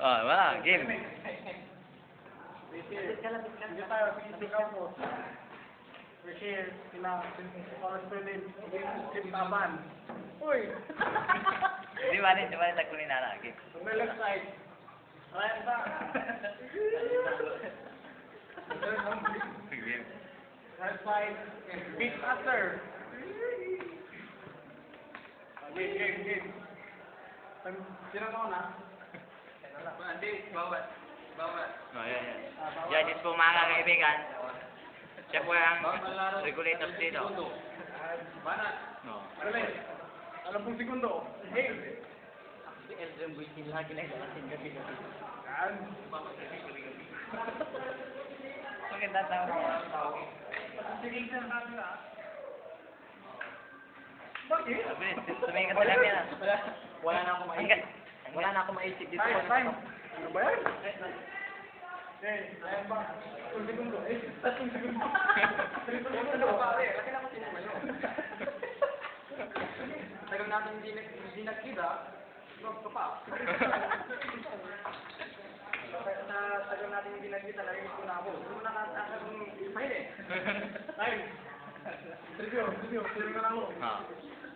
Oh, wala. Game. Hindi tayo, pisigaw mo. Kasi, oras ko din, taban. Uy! Di ba takunin na lang. Game. On the left side. Right back. Game. Right side. Beat after. Game. Sino mo na? Hindi, bawat. Oh, yan. Judges po mga kaibigan. Siya po ang regulators dito. Banat. No. Alam pong segundo. Game. Si Eldrin Buisin lagi na ilasin gabi-gabi. Yan. Maganda tao. Sige na namin na. Bakit? Sabi, tumingin ka sa lamin ah. Wala na akong maisip. Wala na akong maisip dito. Time. Ano ba yan? Ayan ba? 3 segundo. 3 segundo. 3 segundo. Laki na ko sinumayo. Tagal natin hindi nagkita. Huwag ka pa. Tagal natin hindi nagkita. Lagi ko na ako. Hindi mo nakatakas ng file eh. Time. Review. Sino na ako? Ah.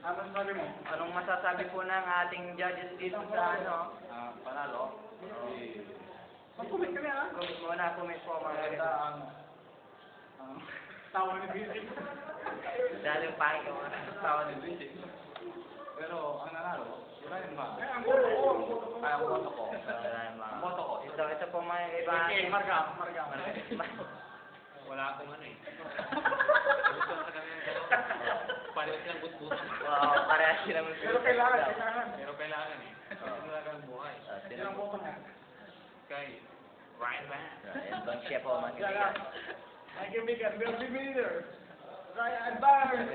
Ano sabi mo? Anong masasabi po ng ating judges dito sa ano? Panalo? Mag-comment kami ha? Comment po mga Maganda ang tawa ni Bisit. dahil yung pangit ko. Tawa ni Vincent. Pero ang nanalo, wala yung mga. Ang boto ko. Ay, ang boto ko. Boto ko. Ito po mga iba. Okay, marga. Wala akong ano eh. Gusto na kami ng dalawa. Pareho silang butbutan. Wow, parehas sila mo. Pero kailangan. Pero kailangan eh. Wala kang buhay. Sino ang boto mo? Kay Ryan Van. Yan bang siya po mga kaibigan. Ang kaibigan, will be leader. Ryan Barnes.